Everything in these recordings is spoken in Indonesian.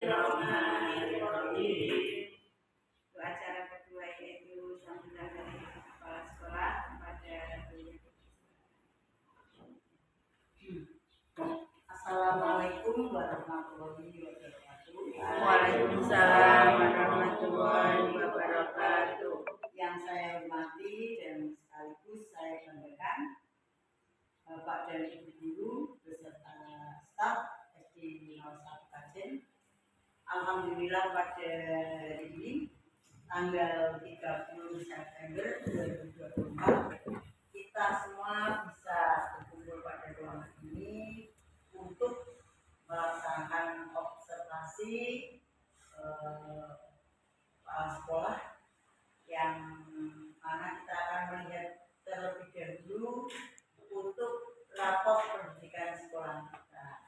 Bismillahirrahmanirrahim. Untuk acara kedua yaitu sambutan dari kepala sekolah kepada Assalamualaikum warahmatullahi wabarakatuh. Waalaikumsalam warahmatullahi wabarakatuh. Yang saya hormati dan sekaligus saya banggakan Bapak dan Ibu Guru beserta staf SD 01 Kajen. Alhamdulillah pada hari ini tanggal 30 September 2024 kita semua bisa berkumpul pada ruangan ini untuk melaksanakan observasi sekolah yang mana kita akan melihat terlebih dahulu untuk rapor pendidikan sekolah kita.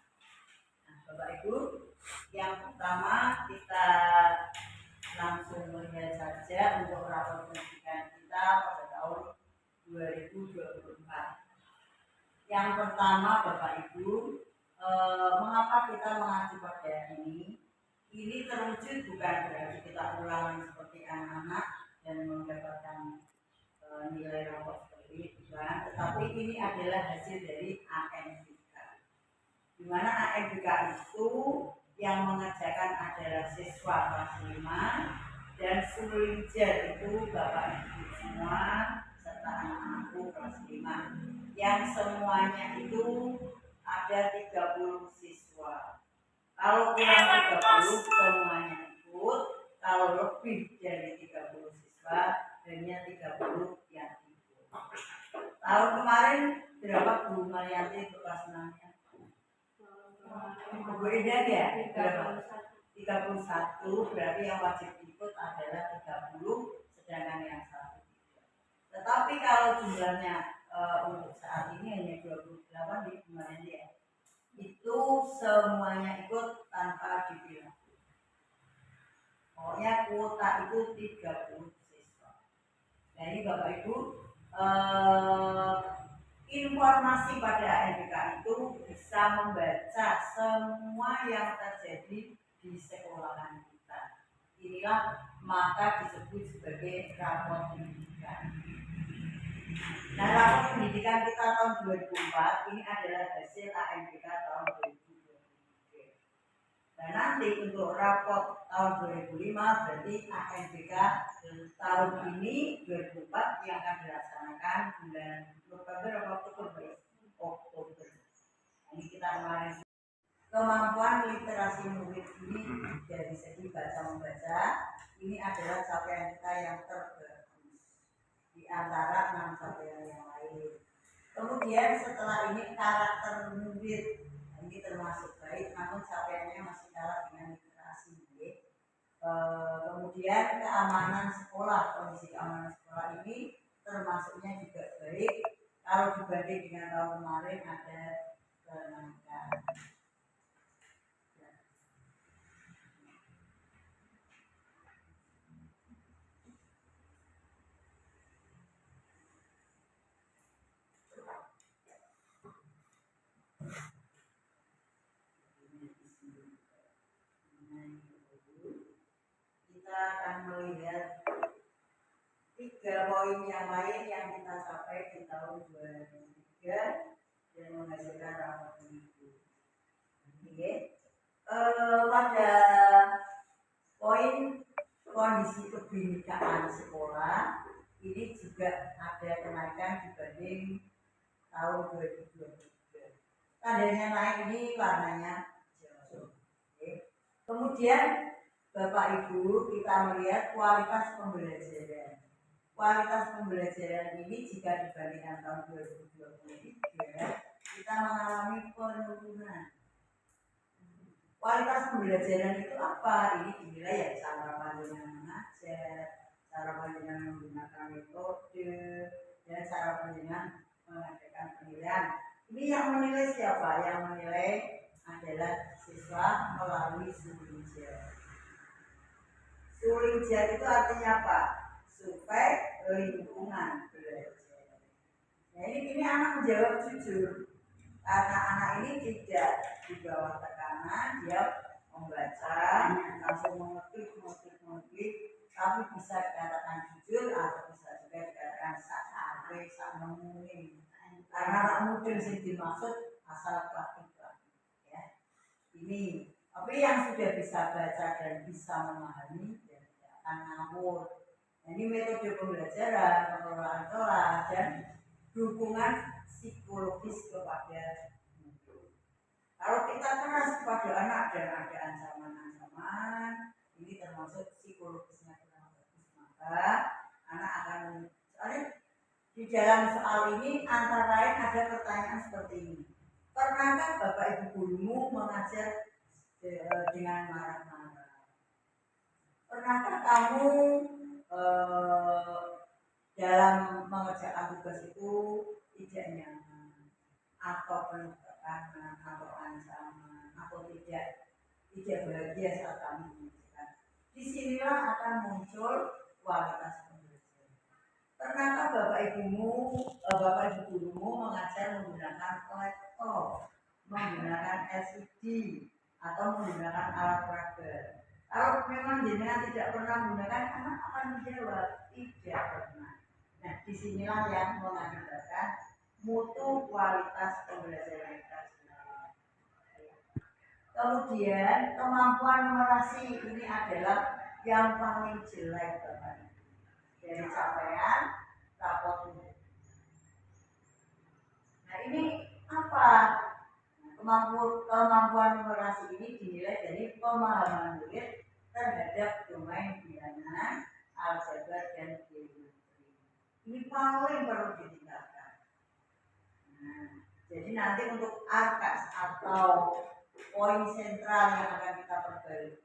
Nah, Bapak Ibu, yang pertama kita langsung melihat saja untuk rapor pendidikan kita pada tahun 2024. Yang pertama Bapak Ibu, mengapa kita mengacu pada ini? Ini terwujud bukan berarti kita ulangi seperti anak-anak dan mendapatkan nilai rapor seperti ini, bukan. Tetapi ini adalah hasil dari ANBK. Di mana ANBK itu yang mengerjakan adalah siswa kelas 5 dan Sulinjer itu Bapak Ibu semua serta anak-anakku kelas 5 yang semuanya itu ada 30 siswa. Kalau kurang 30 semuanya ikut, kalau lebih dari 30 siswa hanya 30 yang ikut. Tahun kemarin berapa Bu Marianti untuk kelas 6-nya? Bu Indah ya? Berapa? 31, berarti yang wajib ikut adalah 30, sedangkan yang satu tidak. Tetapi kalau jumlahnya untuk saat ini hanya 28 di kemarin ya, itu semuanya ikut tanpa dibilang. Pokoknya kuota itu 30 siswa. Nah ini Bapak Ibu, informasi pada ANBK itu bisa membaca semua yang terjadi di sekolahan kita. Inilah maka disebut sebagai rapor pendidikan. Nah, rapor pendidikan kita tahun 2004 ini adalah hasil ANBK tahun 2023. Dan nanti untuk rapor tahun 2005 berarti ANBK tahun ini 2004 yang akan dilaksanakan bulan November atau Oktober. Ini kita kemarin kemampuan literasi murid ini dari segi baca membaca ini adalah capaian kita yang terbagus di antara 6 capaian yang lain. Kemudian setelah ini karakter murid ini termasuk baik, namun capaiannya masih kalah dengan literasi murid. Kemudian keamanan sekolah, kondisi keamanan sekolah ini termasuknya juga baik. Kalau dibanding dengan tahun kemarin ada kenaikan. Kita akan melihat 3 poin yang lain yang kita capai di tahun 2003 dan menghasilkan rapor ini. Pada poin kondisi kebinekaan sekolah ini juga ada kenaikan dibanding tahun 2023. Tandanya naik ini warnanya hijau. Kemudian Bapak Ibu kita melihat kualitas pembelajaran. Kualitas pembelajaran ini jika dibandingkan tahun 2023 kita mengalami penurunan. Kualitas pembelajaran itu apa? Ini dinilai ya cara panjenengan mengajar, cara panjenengan menggunakan metode, dan cara panjenengan mengadakan penilaian. Ini yang menilai siapa? Yang menilai adalah siswa melalui Sulinjer. Sulinjer itu artinya apa? Survei lingkungan belajar. Nah ini anak menjawab jujur. Karena anak ini tidak di bawah tekanan, dia membaca, langsung mengeklik, tapi bisa dikatakan jujur atau bisa juga dikatakan sakare, saknemu. Karena anak muda sing dimaksud asal praktik ya. Ini, tapi yang sudah bisa baca dan bisa memahami dan tidak akan ngawur. Ini metode pembelajaran, pengelolaan kelas dan dukungan psikologis kepada murid. Kalau kita keras kepada anak dan ada ancaman-ancaman, ini termasuk psikologisnya kurang bagus, maka anak akan soalnya di dalam soal ini antara lain ada pertanyaan seperti ini. Pernahkah Bapak Ibu gurumu mengajar dengan marah-marah? Pernahkah kamu dalam mengerjakan tugas itu tidak nyaman atau penuh tekanan atau ancaman atau tidak bahagia saat kamu mengerjakan? Disinilah akan muncul kualitas pembelajaran. Pernahkah Bapak Ibu gurumu mengajar menggunakan laptop, menggunakan LCD atau menggunakan alat peraga? Kalau memang jenengan tidak pernah menggunakan, anak akan menjawab tidak pernah. Nah, disinilah yang mengakibatkan mutu kualitas pembelajaran kita. Kemudian kemampuan numerasi ini adalah yang paling jelek Bapak. Dari capaian rapot. Nah, ini apa? Kemampuan numerasi ini dinilai dari pemahaman murid terhadap domain bilangan, aljabar dan geometri. Ini paling perlu ditingkatkan. Nah, jadi nanti untuk arkas atau poin sentral yang akan kita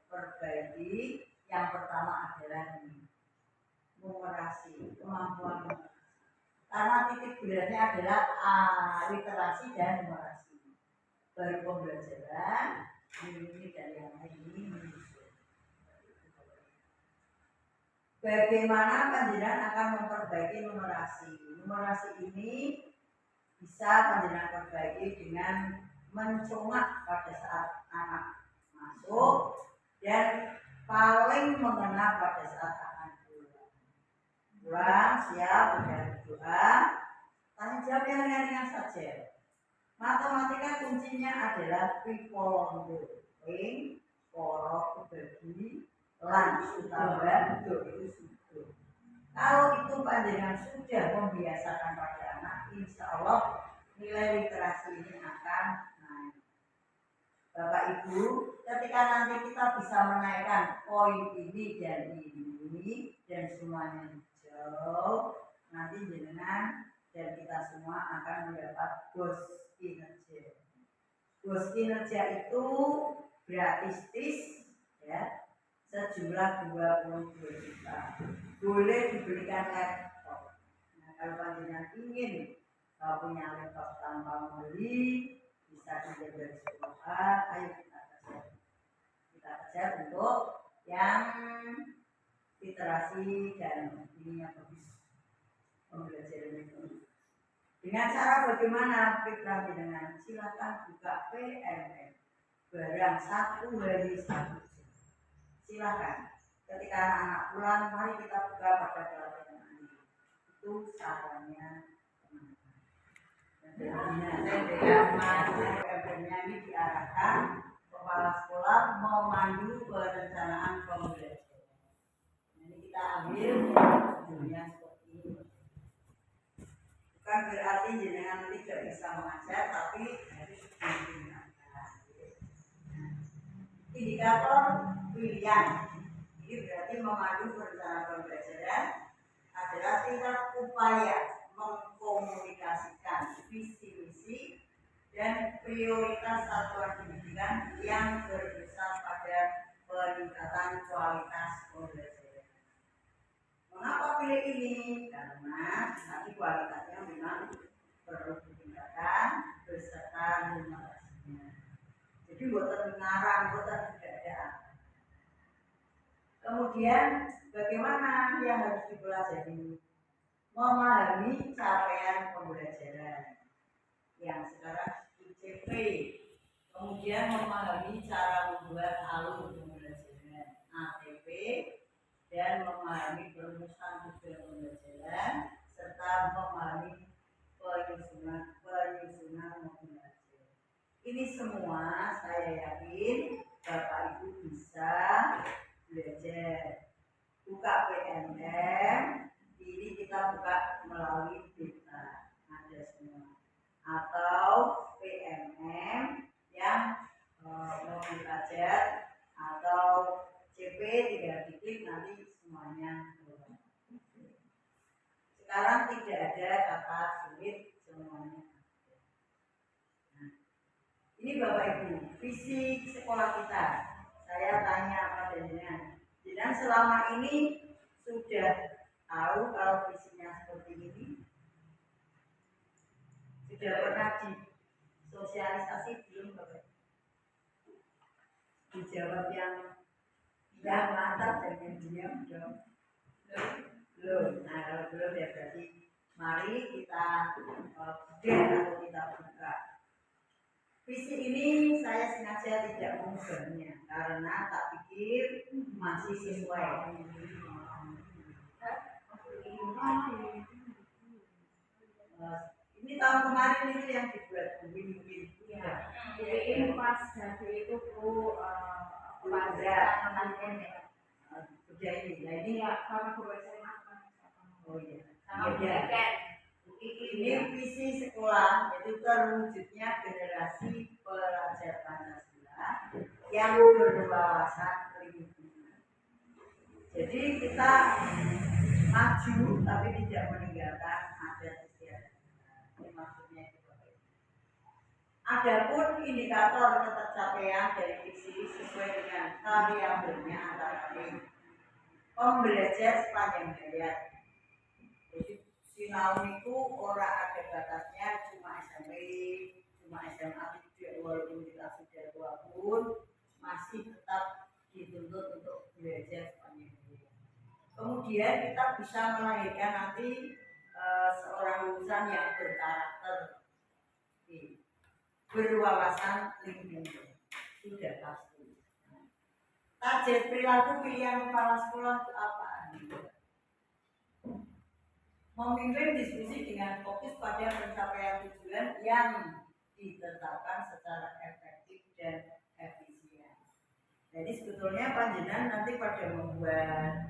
perbaiki, yang pertama adalah numerasi, kemampuan numerasi. Karena titik beratnya adalah literasi dan numerasi. Baru pembelajaran ini dan yang lain ini menyusul. Bagaimana panjenengan akan memperbaiki numerasi? Numerasi ini bisa panjenengan perbaiki dengan mencongak pada saat anak masuk dan paling mengena pada saat anak pulang siap dan doa. Tanya jawab yang ringan saja. Matematika kuncinya adalah pipolondo, ring, poro, bagi, lan, tambah, itu sudah. Kalau itu panjenengan sudah membiasakan pada anak, insya Allah nilai literasi ini akan naik. Bapak Ibu, ketika nanti kita bisa menaikkan poin ini dan ini dan semuanya hijau, nanti jenengan dan kita semua akan mendapat bos kinerja. Bos kinerja itu gratis ya, sejumlah 22 juta. Boleh dibelikan laptop. Nah, kalau panjenengan ingin punya laptop tanpa membeli, bisa dilihat dari sekolah. Ayo kita kejar untuk yang literasi dan ini yang bagus pembelajaran itu. Dengan cara bagaimana? Pikir dengan silakan buka PMM barang 1 hari 1 jam. Silakan. Ketika anak-anak pulang, mari kita buka pada pelajaran ini. Itu sarannya PMM-nya ini diarahkan kepala sekolah memandu perencanaan pembelajaran. Ini kita ambil judulnya seperti ini. Bukan berarti jenengan tidak bisa mengajar, tapi harus digunakan. Indikator pilihan ini berarti memandu perencanaan pembelajaran adalah tingkat upaya mengkomunikasikan visi misi dan prioritas satuan pendidikan yang berdasar pada peningkatan kualitas pembelajaran. Mengapa pilih ini? Karena nanti kualitasnya memang perlu ditingkatkan beserta numerasinya. Jadi buatan ngarang, buatan tidak ada. Kemudian bagaimana yang harus dipelajari? Memahami capaian pembelajaran yang sekarang ICP, Kemudian memahami cara membuat alur pembelajaran ATP dan memahami perumusan tujuan pembelajaran serta memahami penyusunan modulasi. Ini semua saya yakin Bapak Ibu bisa belajar. Buka PMM, ini kita buka melalui beta, ada semua. Atau PMM yang mobil pelajar atau CP tinggal diklik nanti semuanya keluar. Sekarang tidak ada kata sulit, semuanya. Nah, ini Bapak Ibu, visi sekolah kita. Saya tanya pada jenengan selama ini sudah tahu kalau visinya seperti ini? Sudah pernah disosialisasi belum Bapak? Dijawab yang mantap dan yang diam dong. Belum. Nah kalau belum ya berarti mari kita atau kita buka. Visi ini saya sengaja tidak mengubahnya karena tak pikir masih sesuai. Ini tahun kemarin itu yang dibuat mungkin. Ya. Jadi pas jadi itu pelajar kerja ini. Nah ini ya karena kebiasaan makan. Oh iya. Iya. Ini visi sekolah, yaitu terwujudnya generasi pelajar Pancasila yang berwawasan lingkungan. Jadi kita maju tapi tidak meninggalkan adat istiadat. Ini maksudnya itu. Adapun indikator ketercapaian dari visi sesuai dengan variabelnya antara lain pembelajar sepanjang hayat. Jadi sinau itu orang ada batasnya cuma SMP, cuma SMA tidak, walaupun kita sudah tua pun masih tetap dituntut untuk belajar sepanjang hayat. Kemudian kita bisa melahirkan nanti seorang lulusan yang berkarakter, berwawasan lingkungan, sudah pasti. Target perilaku pilihan kepala sekolah itu apa? Memimpin diskusi dengan fokus pada pencapaian tujuan yang ditetapkan secara efektif dan efisien. Jadi sebetulnya panjenengan nanti pada membuat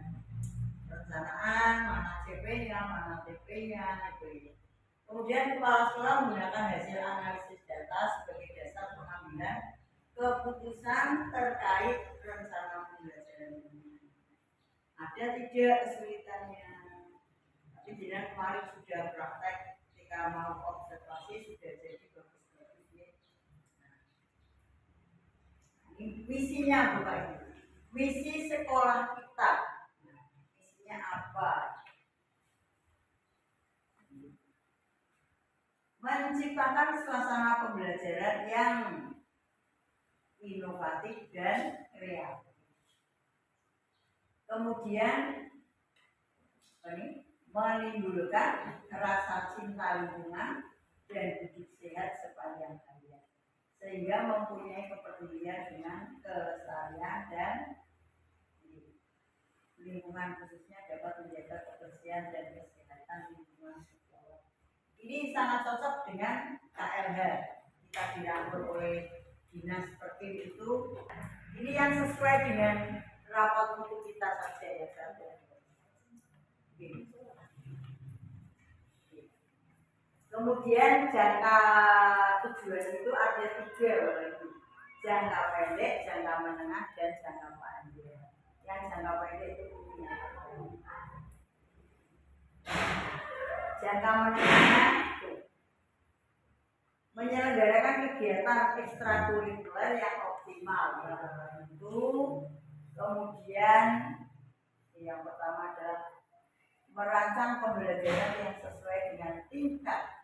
perencanaan, mana CP-nya, mana TP-nya, gitu. Kemudian kepala sekolah menggunakan hasil analisis data sebagai dasar pengambilan keputusan terkait rencana pembelajaran ini. Ada tidak kesulitannya? Tapi jenengan kemarin sudah praktek ketika mau observasi sudah jadi bagus-bagus ya. Nah, ini misinya Bapak Ibu. Misi sekolah kita. Nah, misinya apa? Menciptakan suasana pembelajaran yang inovatif dan kreatif. Kemudian menimbulkan rasa cinta lingkungan dan hidup sehat sepanjang hayat, sehingga mempunyai kepedulian dengan kelestarian dan lingkungan, khususnya dapat menjaga kebersihan dan kesehatan lingkungan sekolah. Ini sangat cocok dengan KLH. Kita dirangkul oleh dinas seperti itu. Ini yang sesuai dengan rapat untuk kita saja ya saja. Kemudian jangka tujuan itu ada 3, jangka pendek, jangka menengah, dan jangka panjang. Yang jangka pendek itu punya jangka menengah itu menyelenggarakan kegiatan ekstrakurikuler yang optimal. Itu kemudian yang pertama adalah merancang pembelajaran yang sesuai dengan tingkat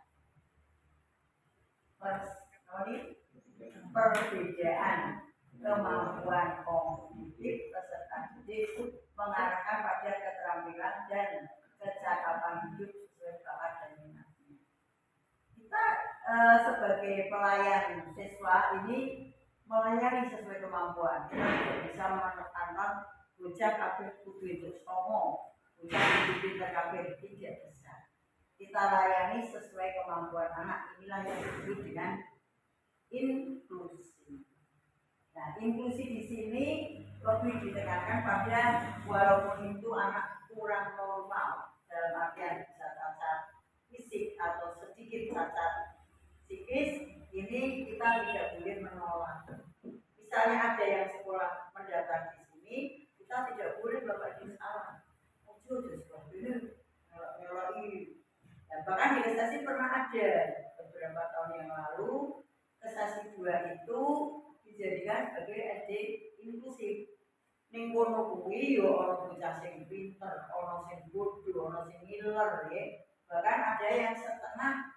perbedaan kemampuan kognitif peserta didik, mengarahkan pada keterampilan dan kecakapan hidup sesuai bakat dan minatnya. Kita sebagai pelayan siswa ini kemampuan. Kita tidak bisa menekankan bocah kabeh kudu entuk songo, bocah kudu pinter kabeh, tidak bisa. Kita layani sesuai kemampuan anak. Inilah yang disebut dengan inklusi. Nah, inklusi di sini lebih ditekankan pada walaupun itu anak kurang normal dalam artian bisa cacat fisik atau sedikit cacat psikis, ini kita tidak boleh menolak. Misalnya ada yang sekolah mendatang di sini, kita tidak boleh bapak ibu salah. Ojo sekolah ini meloi. Dan bahkan di stasiun pernah ada beberapa tahun yang lalu, stasiun 2 itu dijadikan sebagai SD inklusif. Ning kono kuwi yo ana bocah sing pinter, ana sing bodoh, ana sing ngiler ya. Bahkan ada yang setengah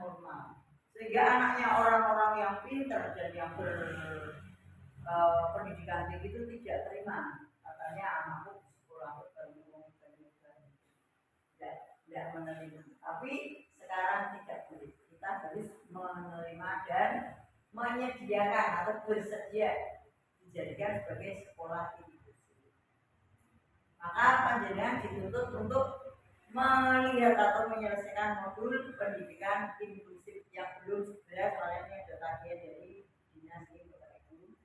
normal. Sehingga anaknya orang-orang yang pinter dan yang pendidikan tinggi itu tidak terima. Katanya anakku sekolah tidak menerima. Tapi sekarang tidak boleh. Kita harus menerima dan menyediakan atau bersedia dijadikan sebagai sekolah inklusi. Maka panjenengan dituntut untuk melihat atau menyelesaikan modul pendidikan inklusif yang belum sebenarnya soalnya ini ada tagihan dari dinas ini Bapak Ibu.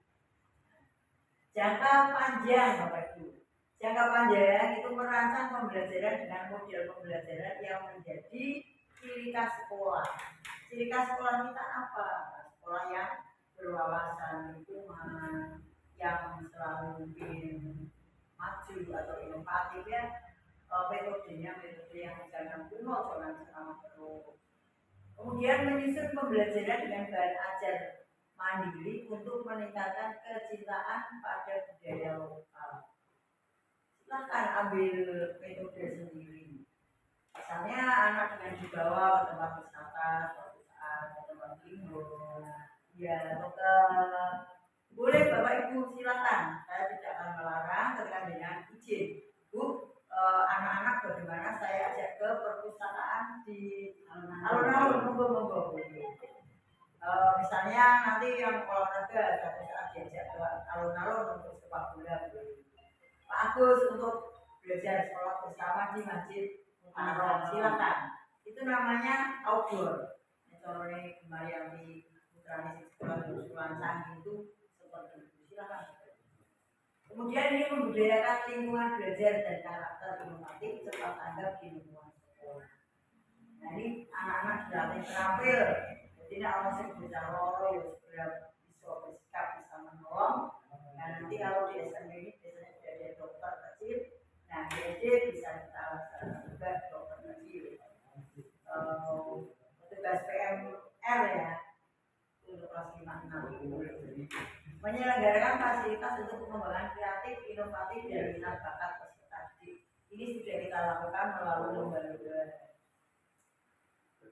Jangka panjang Bapak Ibu. Jangka panjang itu merancang pembelajaran dengan model pembelajaran yang menjadi ciri khas sekolah. Ciri khas sekolah kita apa? Sekolah yang berwawasan lingkungan, yang selalu ingin maju atau inovatif ya. Metodenya metode yang jangan kuno, jangan sama terus. Kemudian menyusun pembelajaran dengan bahan ajar mandiri untuk meningkatkan kecintaan pada budaya lokal. Silahkan ambil metode sendiri. Misalnya anak dengan dibawa ke tempat wisata, suatu saat ke tempat liburan, ya atau ke boleh Bapak Ibu silakan. Saya tidak akan melarang ketika dengan izin. Bu, anak-anak bagaimana saya ajak ke perpustakaan di alun-alun, monggo. Misalnya nanti yang olahraga suatu saat diajak ke alun-alun untuk sepak bola. Pak Agus untuk belajar sekolah bersama di Masjid Mukarram, silakan. Itu namanya outdoor. Contohnya kemarin di putranya sekolah Sanggi itu seperti itu, silakan. Kemudian ini membudayakan lingkungan belajar dan karakter inovatif serta tanggap di lingkungan sekolah. Nah ini anak-anak dilatih terampil. Jadi tidak harus belajar loro ya segera bisa bersikap, bisa menolong. Nah nanti kalau di SMP ini biasanya sudah ada dokter kecil. Nah di SD bisa kita laksanakan juga dokter kecil. Petugas PMR ya untuk kelas 5-6. Menyelenggarakan fasilitas untuk pengembangan kreatif, inovatif dan minat bakat peserta didik. Ini sudah kita lakukan melalui lembaga.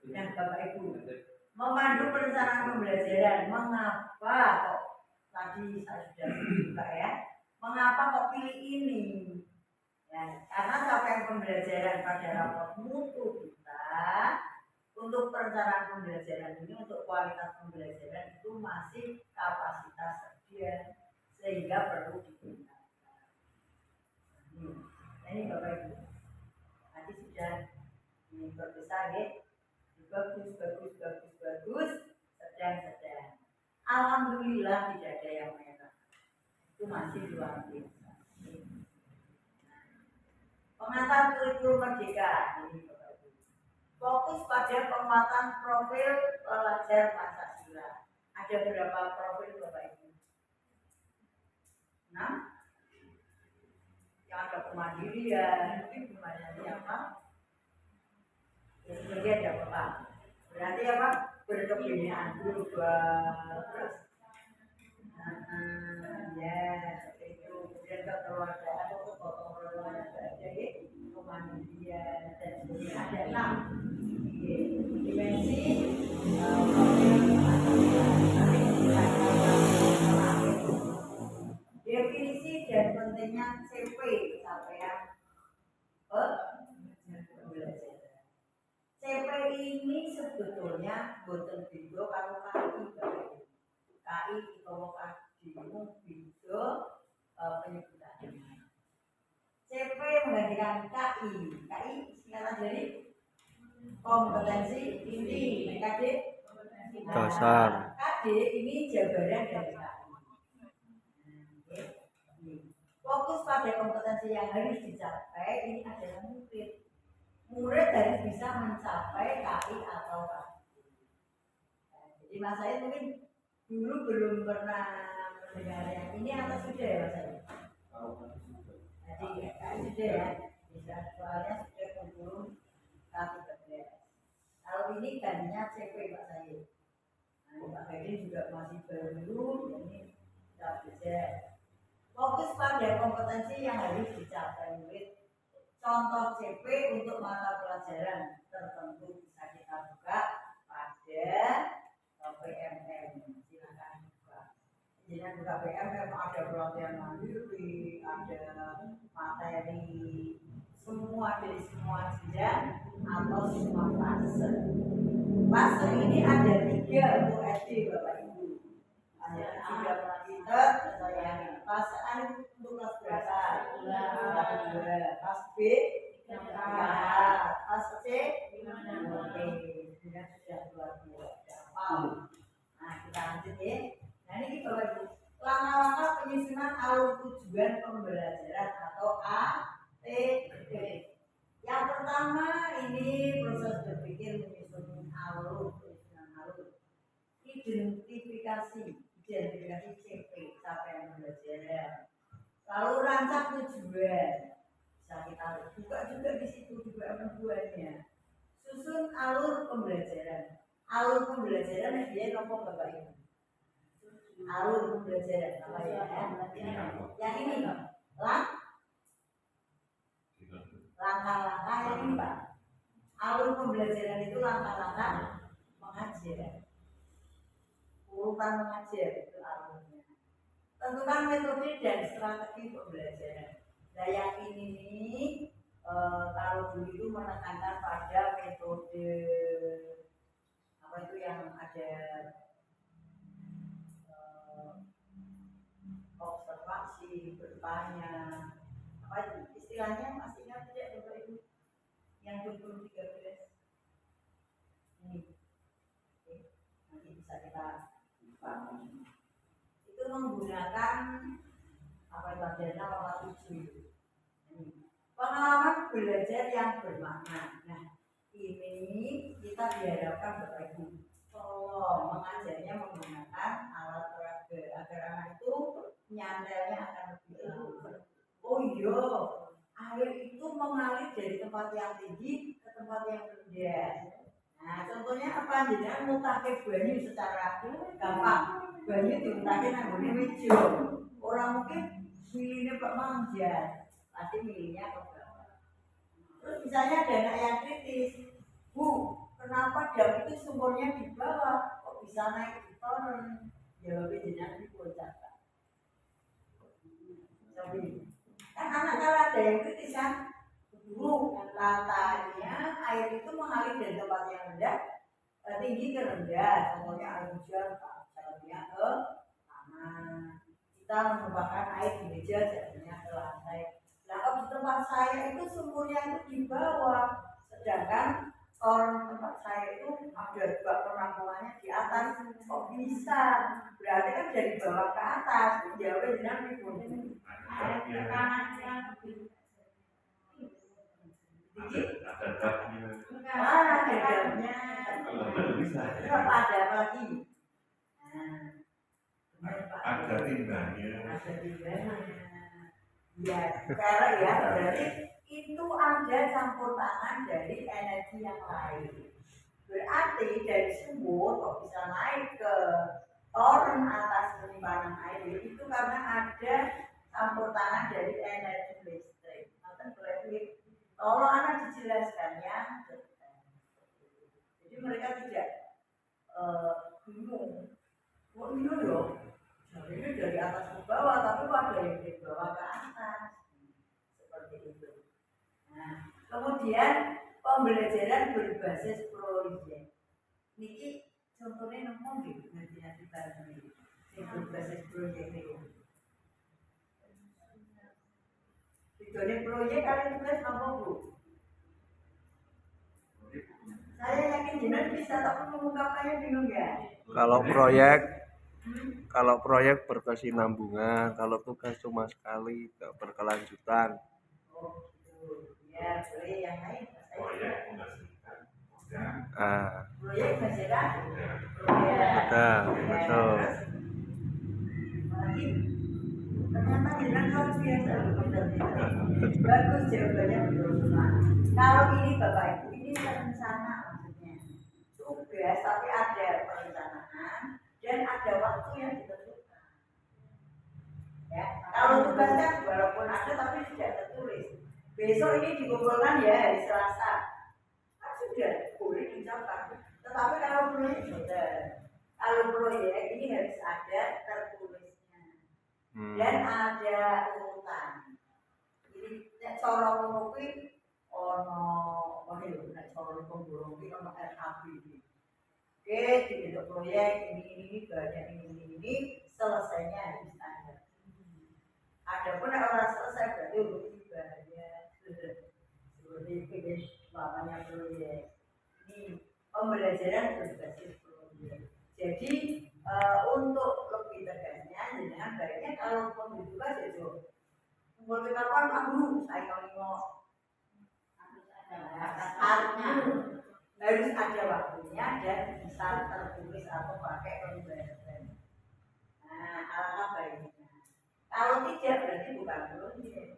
Dan Bapak Ibu, memandu perencanaan pembelajaran. Mengapa kok tadi saya sudah buka ya? Mengapa kok pilih ini? Ya, karena capaian pembelajaran pada rapor mutu kita untuk perencanaan pembelajaran ini, untuk kualitas pembelajaran itu masih kapasitas sedia sehingga perlu digunakan. Ini Bapak Ibu, tadi sudah diperbesar ya, bagus, sedang. Alhamdulillah tidak ada yang merah, itu masih luar biasa. Pengantar kurikulum merdeka ini Bapak Ibu. Fokus pada penguatan profil pelajar Pancasila. Ada berapa profil Bapak Ibu? 6. Yang ada kemandirian, mungkin kemandirian apa? Ya, sebagian ada apa? Berarti apa? Berkebinekaan global. Terus, ya, itu kemudian kekeluargaan atau kegotong royongan jadi kemandirian dan sebagainya ada 6. Dimensi definisi dan pentingnya CP capaian pembelajaran. CP ini sebetulnya boten beda karo KI. KI utawa bingung itu penyebutannya. CP menggantikan KI. KI singkatan dari kompetensi inti. KD Dasar. KD ini jabaran dari KI. Fokus pada kompetensi yang harus dicapai ini adalah murid. Murid harus bisa mencapai KI atau KD. Jadi Mas Said mungkin dulu belum pernah mendengar yang ini atau sudah ya Mas Said? Jadi sudah ya, bisa soalnya sudah kurikulum K13. Kalau ini gantinya CP Pak Said. Nah, Pak Ferdi juga masih baru, ini kita belajar. Fokus pada kompetensi yang harus dicapai murid. Contoh CP untuk mata pelajaran tertentu bisa kita buka pada PMM. Silakan buka. Jadi buka PMM ada pelatihan mandiri, ada materi semua dari semua jenjang atau semua fase. Fase ini ada 3 untuk SD Bapak Ibu. Ada 3 kuantitas, saya fase A untuk kelas berapa? Kelas 2, kelas B, kelas C, oke, sudah luar biasa. Nah kita lanjut ya. Nah ini Bapak Ibu, langkah-langkah penyusunan alur tujuan pembelajaran atau ATP. Yang pertama ini proses berpikir menyusun alur, penyusunan alur. Identifikasi CP, capaian pembelajaran. Lalu rancang tujuan, bisa kita buka juga di situ juga tujuannya. Susun alur pembelajaran. Alur pembelajaran dia nomor Bapak Ibu. Alur pembelajaran apa ya? Yang ini langkah-langkah yang ini Pak. Alur pembelajaran itu langkah-langkah mengajar. Urutan mengajar itu alurnya. Tentukan metode dan strategi pembelajaran. Nah yang ini kalau dulu itu menekankan pada metode apa itu yang ada observasi, bertanya, apa itu istilahnya masih ingat tidak Bapak Ibu? Yang 2013 ini, oke. Nanti bisa kita bangun. Itu menggunakan apa itu ada nama 7. Pengalaman belajar yang bermakna. Nah ini kita diharapkan Bapak Ibu tolong mengajarnya menggunakan alat peraga agar anak itu nyantelnya akan lebih lama. Oh iya, air itu mengalir dari tempat yang tinggi ke tempat yang rendah. Nah contohnya apa? Jadi mutakhir banyu secara gampang. Banyu dimutakhir nanggone meja. Orang mungkin milihnya Pak Manjan, pasti milihnya ke bawah. Terus misalnya ada anak yang kritis, Bu, kenapa dam itu sumbernya di bawah, kok bisa naik di toren? Jawabnya jenengan dipocakan. Kan anak kalau ada yang kritis kan, Bu, katanya air itu mengalir dari tempat yang rendah tinggi ke rendah, contohnya air hujan, jatuhnya ke tanah. Kita menambahkan air di meja, jatuhnya ke lantai. Nah, kalau di tempat saya itu sumurnya itu di bawah, sedangkan orang tempat saya itu ada bak penampungannya di atas. Kok bisa? Berarti kan dari bawah ke atas. Jawabnya jangan dipotong. Air ke kanannya. Ada dabnya. Ada dabnya. Kenapa ada apa lagi? Ada timbangnya. Ada timbangnya. Ya, karena ya berarti itu ada campur tangan dari energi yang lain. Berarti dari sumur kok bisa naik ke toren atas penyimpanan air itu karena ada campur tangan dari energi listrik. Tolong anak dijelaskan ya. Jadi mereka tidak bingung. Oh iya loh. Jadi ini dari atas ke bawah, tapi ada yang dari bawah ke atas. Seperti itu. Nah, kemudian pembelajaran berbasis proyek. Niki contohnya nemu gitu, nanti kita sendiri. berbasis proyek itu. Tujuannya proyek kalian tulis apa bu? Saya yakin Jinan bisa, tapi mengungkapkannya bingung ya. Kalau proyek berkesinambungan, kalau tugas cuma sekali, nggak berkelanjutan. Oh gitu. Ya boleh yang lain. Proyek menghasilkan. Proyek menghasilkan. Betul, betul. Ternyata Jinan luar biasa. Bagus jawabannya betul semua. Kalau ini Bapak Ibu, ini rencana maksudnya. Tugas tapi ada perencanaan dan ada waktu yang ditentukan. Ya, kalau tugas kan walaupun ada tapi tidak tertulis. Besok ini dikumpulkan ya hari Selasa. Kan sudah boleh dicatat. Tetapi kalau proyek sudah. Kalau proyek ini harus ada tertulisnya. Dan ada urutan. Jadi nek cara ngono kuwi ana wae nek cara pemborong kuwi ana RAB iki. Oke, dibentuk proyek ini banyak ini selesainya harus ada. Adapun nek ora selesai berarti urut ibadah. Seperti itu namanya proyek. Ini pembelajaran berbasis proyek. Jadi untuk lebih tegasnya dengan baiknya kalau pembuka jadi mulai kapan Pak Guru saya kalau harus ada waktunya dan bisa tertulis atau pakai pembayaran. Nah, alangkah baiknya. Kalau tidak berarti bukan proyek.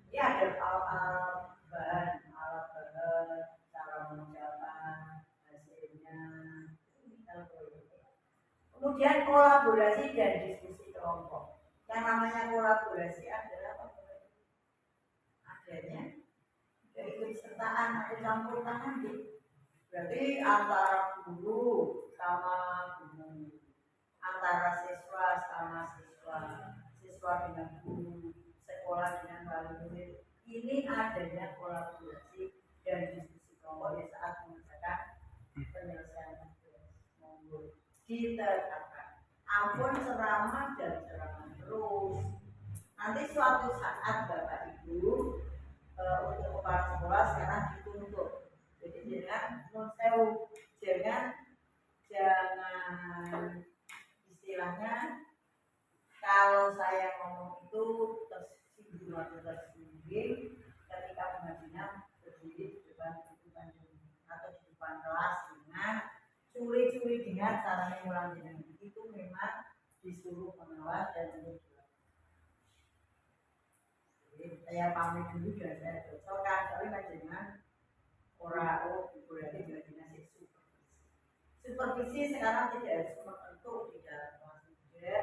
Ya ada bahan, alat bahan, cara mengucapkan hasilnya. Kemudian kolaborasi dan diskusi kelompok. Yang namanya kolaborasi adalah apa? Adanya keikutsertaan atau campur tangan gitu. Berarti antara guru sama guru, antara siswa sama siswa, siswa dengan guru, sekolah dengan wali murid. Ini adanya kolaborasi dan diskusi kelompok di saat mengerjakan penyelesaian tugas. Ditetapkan. Ampun ceramah dan ceramah terus. Nanti suatu saat Bapak Ibu untuk kepala sekolah sekarang dituntut. Jadi jangan istilahnya kalau saya ngomong itu tersinggung atau tersinggung ketika pengajian berdiri di depan atau di depan kelas dengan curi-curi dengan cara mengulang jenengan itu memang disuruh pengawas dan untuk saya pamit dulu dan saya bocorkan tapi dengan orang berarti dengan supervisi sekarang tidak harus terbentuk di dalam kelas juga.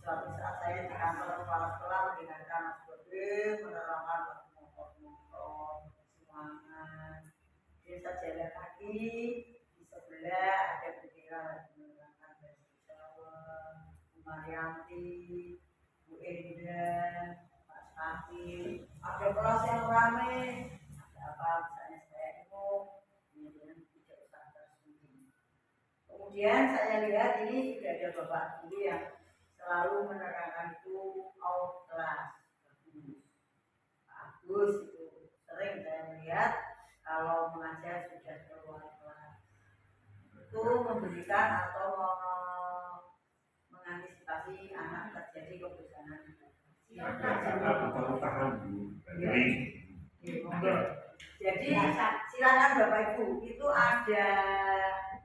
Suatu saat saya di kantor kepala sekolah mendengarkan seperti menerangkan motor semangat desa jalan kaki di sebelah ada bendera menerangkan dari Jawa, Bu Marianti, Bu Enda, Tapi ada kelas yang ramai, ada apa misalnya saya itu kemudian tidak usah tersinggung. Kemudian saya lihat ini sudah ada bapak guru yang selalu menerangkan itu out class bagus itu sering saya melihat kalau mengajar sudah keluar kelas itu memberikan atau mengantisipasi anak terjadi kebosanan. Jadi silakan Bapak Ibu itu ada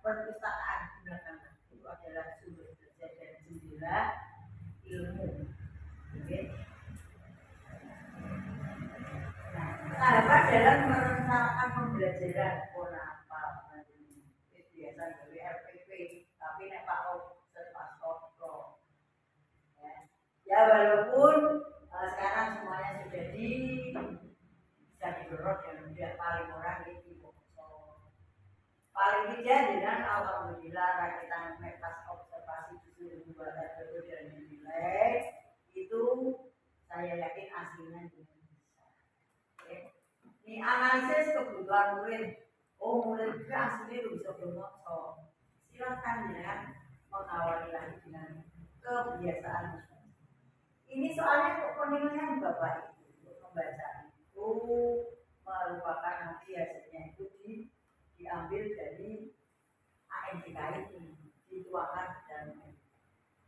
perpustakaan gunakan itu adalah sumber belajar dan jendela ilmu. Oke. Tahapan dalam merencanakan pembelajaran apa biasa dari RPP tapi nek Pak observator ya walaupun sekarang semuanya sudah bisa didorong dan tidak paling murah itu paling tidak dengan alhamdulillah rakitan metas observasi di seluruh badan dan nilai itu saya yakin hasilnya juga bisa. Oke. Ini analisis kebutuhan murid. Oh murid juga hasilnya bisa bermotor. Silakan ya mengawali lagi dengan penilaian Bapak Ibu untuk membaca itu merupakan nanti hasilnya itu diambil dari ANBK itu dituangkan dan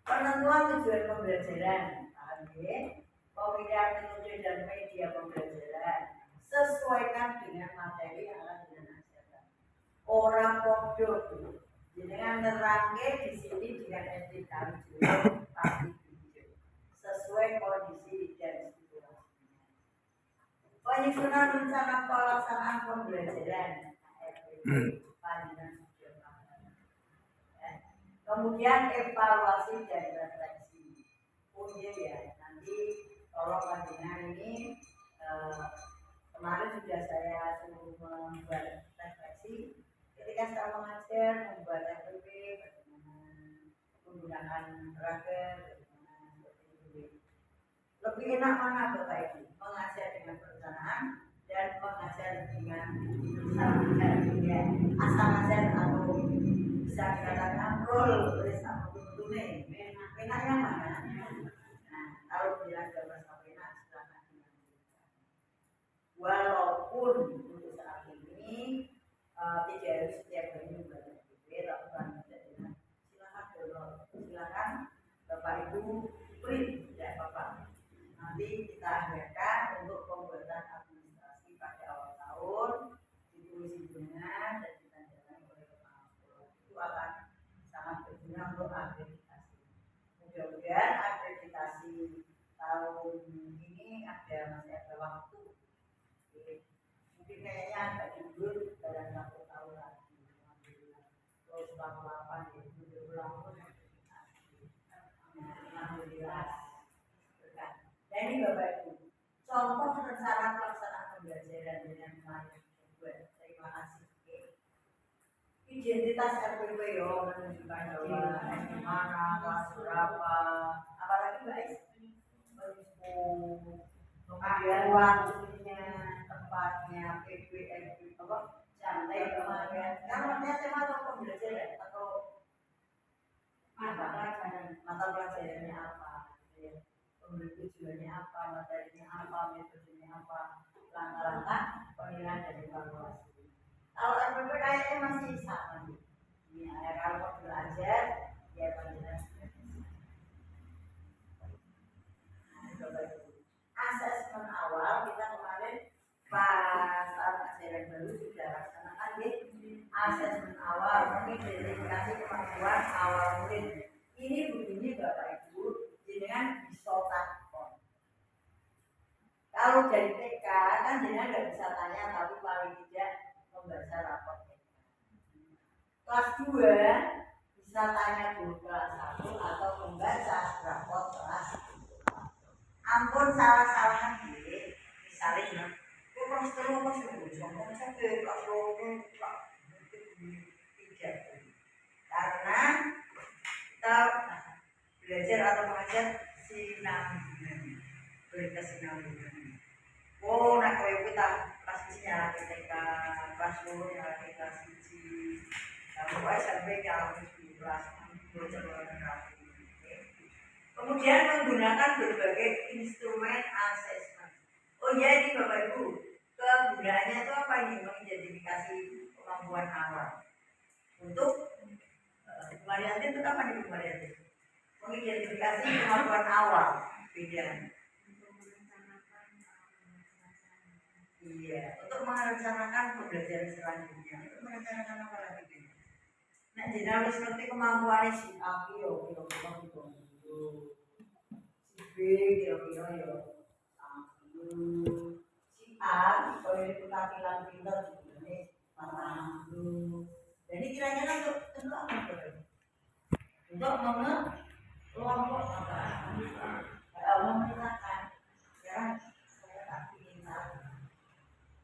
penentuan tujuan pembelajaran pemilihan metode dan media pembelajaran sesuaikan dengan materi yang akan diajarkan. Orang podo dengan nerangke di sini dengan SDK pasti sesuai kondisi dan situasinya. Penyusunan rencana pelaksanaan pembelajaran kemudian evaluasi dan refleksi. Ya, nanti tolong panjenengan ini kemarin sudah saya suruh membuat refleksi ketika saya mengajar membuat RPP bagaimana menggunakan ragam bagaimana seperti itu. Lebih enak mana Bapak Ibu mengajar dengan perencanaan dan mengajar dengan asal ajar atau bisa dikatakan role tulis atau tune enak yang mana? Nah, kalau bilang gambar sampai enak silahkan dilanjutkan. Walaupun untuk saat ini tidak harus setiap hari membaca RPP, lakukan dengan silakan Bapak Ibu print ya Bapak. Nanti kita anggarkan untuk pembuatan administrasi pada awal tahun ditulis dengan dan ditandatangani oleh kepala sekolah. Itu akan sangat berguna untuk akreditasi. Mudah-mudahan akreditasi tahun ini masih ada waktu. Mungkin kayaknya agak tidur dalam 1 tahun lagi. Terus 48 ya, berulang pun alhamdulillah. Dan ini Bapak Ibu, contoh rencana pelaksanaan pembelajaran dengan kemarin buat terima kasih. Identitas RPP yo menunjukkan bahwa di mana, kelas berapa, apalagi Mbak Is, kemudian waktunya, tempatnya, PBM, jantai kemarin. Kan artinya tema atau pembelajaran atau mata pelajarannya apa? Tujuannya apa, materinya apa, metodenya apa, langkah-langkah penilaian dan evaluasi. Kalau RPP kayaknya masih sama nih. Ya, kalau belajar ya penilaian. Asesmen awal kita kemarin pas ajaran baru sudah laksanakan ya. Asesmen awal mengidentifikasi kemampuan awal murid. Ini begini Bapak Ibu, jenengan bisa takon. Kalau dari TK kan jenengan nggak bisa tanya, tapi paling tidak membaca rapor TK. Kelas 2 bisa tanya guru kelas 1 atau membaca rapor kelas 2. Ampun salah-salahan diri, misalnya kelas 3 kelas 2 ngomong saja kelas 2 tidak, karena kita belajar atau mengajar sinambungan, berkesinambungan. Oh, nak kowe kita kelas isinya ketika kelas 10 ya kelas 1. Lalu sampai ke kelas 6 Kemudian menggunakan berbagai instrumen asesmen. Oh ya ini Bapak Ibu, kegunaannya itu apa ini? Mengidentifikasi kemampuan awal. Untuk variatif itu apa nih variatif? Mengidentifikasi kemampuan awal, beda. Iya, untuk merencanakan pembelajaran selanjutnya. Untuk merencanakan apa lagi? Nah, jadi harus ngerti kemampuan si A, yo, si B, yo, si A, kalau itu tampilan pintar, sebenarnya matang dulu. Jadi kira-kira untuk apa? Untuk kelompok apa? Memetakan. Sekarang saya tak ingin tahu.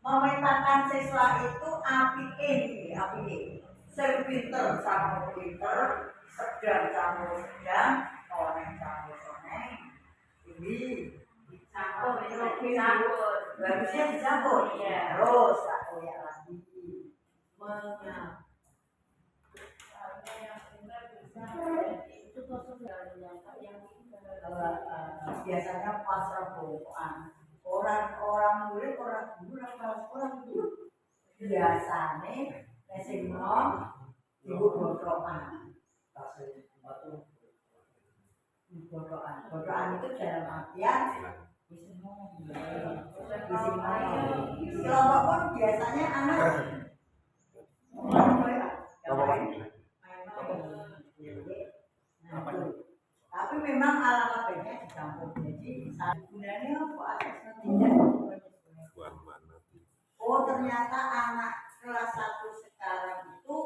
Memetakan siswa itu APE. Sepinter sama pinter, sedang sama sedang, oneng sama oneng. Ini dicampur, bagusnya dicampur. Terus aku ya lagi itu biasanya pas rebokan. Orang murid, orang guru, orang sekolah itu biasanya sing nom ibu bodohan. Bodohan itu dalam artian kelompok pun biasanya anak tapi memang alamat baiknya dicampur. Jadi gunanya apa? Asesmen tidak. Oh ternyata anak kelas 1 sekarang itu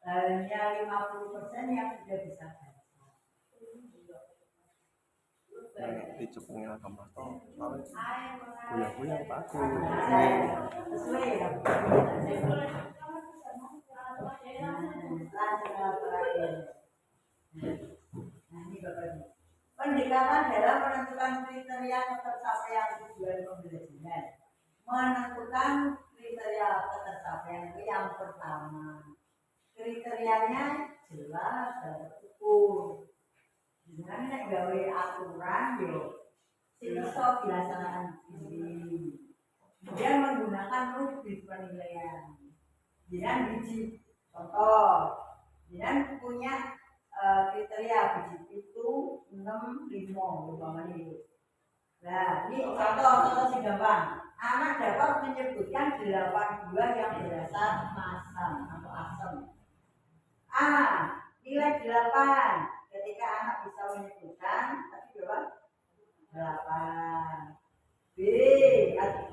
hanya 50% yang sudah bisa baca. Di cepungnya agama toh, kuliah Pak aku. Sesuai ya. Pendekatan dalam menentukan kriteria ketercapaian tujuan pembelajaran. Menentukan kriteria ketercapaian itu yang pertama, kriterianya jelas dan terukur. Dengan nek gawe aturan yo iso dilaksanakan ini. Dia menggunakan rubrik penilaian. Dia biji contoh, dia punya kriteria biji itu 6, 5 umpamanya itu. Nah, ini contoh sing gampang. Anak dapat menyebutkan 8 buah yang berasal masam atau asam. A, nilai 8. Ketika anak bisa menyebutkan tadi berapa? 8. B,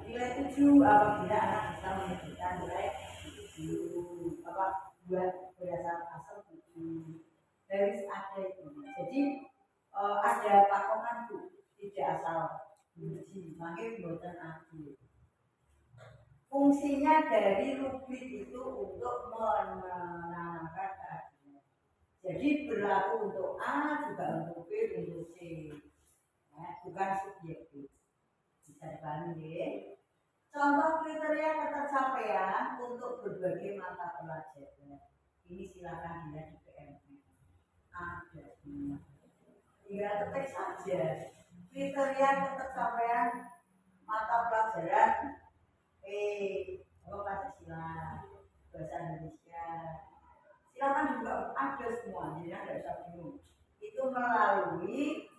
nilai 7 apabila anak bisa menyebutkan nilai 7. Apa buat berdasar asal 7. Dari ada itu. Jadi ada patokan itu tidak asal biji, makanya buatan adil. Fungsinya dari rubrik itu untuk menanamkan keadilan. Jadi berlaku untuk A juga untuk B untuk C, bukan subjektif. Bisa dipahami ya. Contoh kriteria ketercapaian untuk berbagai mata pelajaran. Ini silakan dilihat di PMS. Ada semua. Tinggal ketik saja. Kriteria ketercapaian mata pelajaran Pancasila, bahasa Indonesia. Silakan juga ada semua, jadi ada usah bingung. Itu melalui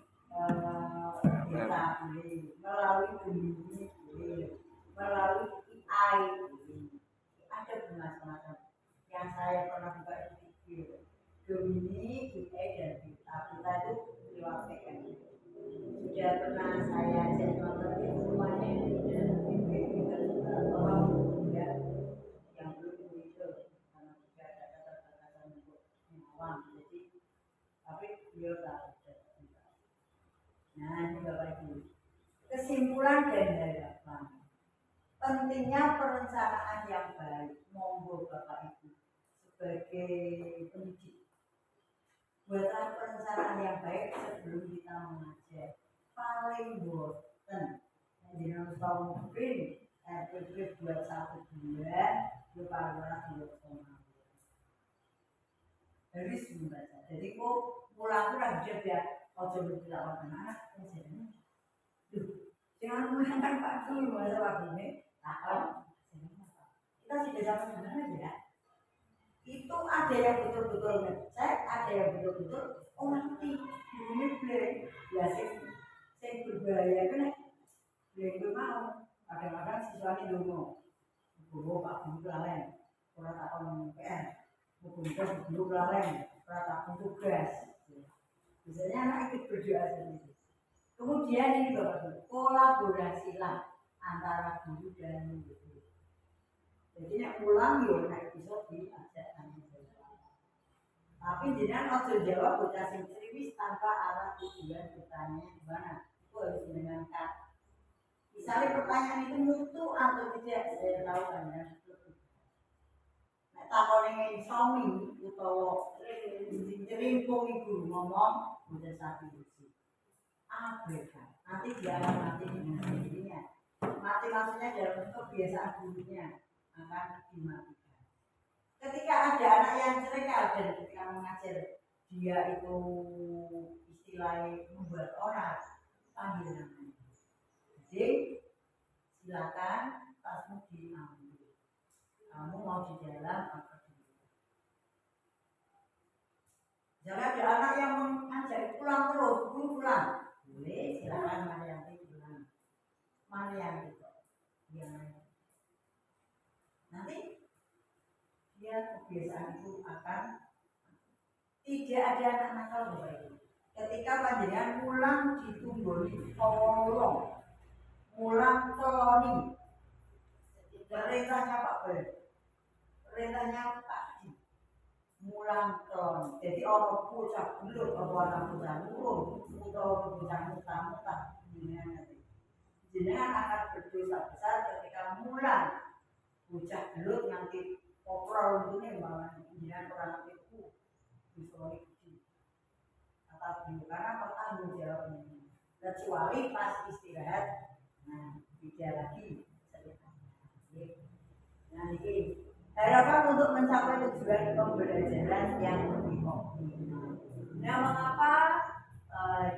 kita melalui Gemini, melalui AI, ada bermacam-macam. Yang saya pernah buka di video Gemini, AI dan kita itu lewat PN. Sudah pernah saya cek nonton semuanya ya yang belum itu karena tidak ada kata-kata untuk mengawang. Jadi tapi beliau tahu. Nah ini Bapak Ibu, kesimpulan dan harapan pentingnya perencanaan yang baik. Monggo Bapak Ibu sebagai pendidik buatlah perencanaan yang baik sebelum kita mengajar. Paling boten jangan tahun ini RPP buat 1 bulan lupa dari membaca. Jadi kok pulang kurang jadi ojo dilawan anak jadi jangan menggunakan Pak dulu masa waktu ini takon kita sudah dapat gimana ya. Itu ada yang betul-betul ngecek, ada yang betul-betul ngerti ini beli ya sing berbahaya kan beli mau kadang-kadang siswanya dulu Pak guru lalen ora takon PR guru lalen ora takon tugas biasanya anak ikut berdoa sendiri. Kemudian ini Bapak kolaborasilah antara guru dan murid. Jadi nek pulang yo nek bisa diajak nang. Tapi jenengan ojo jawab bocah sing serius tanpa arah tujuan bertanya gimana. Itu harus mendengarkan. Misalnya pertanyaan itu mutu atau tidak, saya tahu kan ya. Nek takone ngene suami utawa jering-jering ibu ngomong udah satu isi. Abaikan. Nanti dia akan mati dengan sendirinya. Mati maksudnya dalam kebiasaan gurunya akan dimatikan. Ketika ada anak yang cerekal dan ketika mengajar dia itu istilahnya membuat orang panggil namanya. Jadi silakan tasmu diambil. Kamu mau di dalam apa di luar? Jangan ada anak yang mengajak pulang terus, pulang. Boleh, silakan Marianti pulang. Marianti kok, nanti dia kebiasaan itu akan tidak ada anak nakal Bapak Ibu. Ketika panjenengan mulang ditunggoni tolong, mulang toloni, perintahnya Pak Ber, perintahnya Pak Di, mulang toloni. Jadi orang bocah belum, orang bocah murung, atau bocah muta-muta, jenengan akan berdosa besar ketika mulang bocah belum nanti oprol itu malah jenengan orang itu bisa atau karena pertanggung jawabnya, kecuali pas istirahat. Nah, tidak lagi nah ini harapan untuk mencapai tujuan pembelajaran yang lebih optimal. Nah, mengapa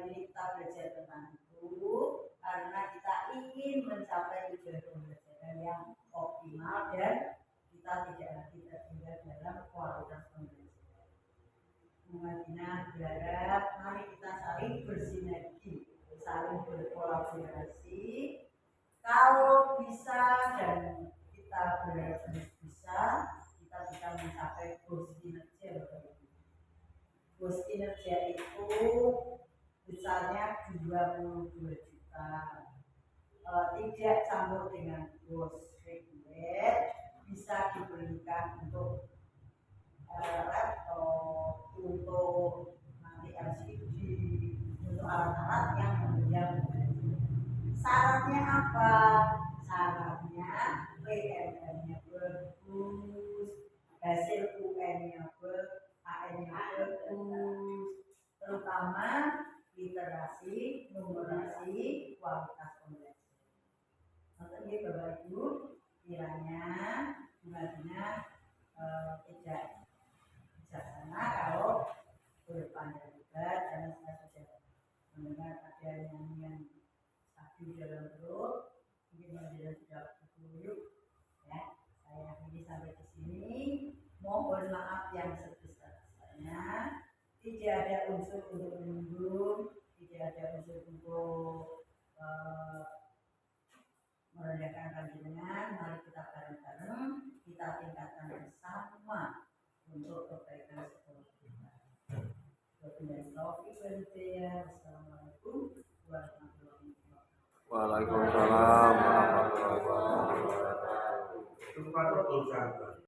ini kita belajar tentang itu? Karena kita ingin mencapai tujuan pembelajaran yang optimal dan kita tidak lagi tertinggal dalam kualitas pembelajaran. Muhammadiyah berharap mari kita saling bersinergi, saling berkolaborasi. Kalau bisa dan kita berharap bisa, kita bisa mencapai bos kinerja. Bos kinerja itu besarnya 22 juta. Tidak campur dengan bos reguler, bisa diberikan untuk laptop, untuk nanti LCD, untuk alat-alat yang menunjang. Syaratnya apa? Syaratnya PNL-nya bagus, hasil UN-nya bagus, AN-nya bagus, terutama literasi, numerasi, kualitas pembelajaran. Nanti ini Bapak Ibu kiranya Muhammadiyah tidak bijaksana kalau berpandang lebar, karena saya sudah mendengar ada nyanyian sapi dalam perut, mungkin Muhammadiyah sudah berguyup ya. Saya akhiri sampai di sini. Mohon maaf yang sebesar-besarnya. Tidak ada unsur untuk menyinggung, tidak ada unsur untuk merendahkan panjenengan. Mari kita bareng-bareng kita tingkatkan bersama untuk kebaikan sekolah kita. Wassalamualaikum warahmatullahi wabarakatuh. Waalaikumsalam warahmatullahi wabarakatuh. Tempat utusan.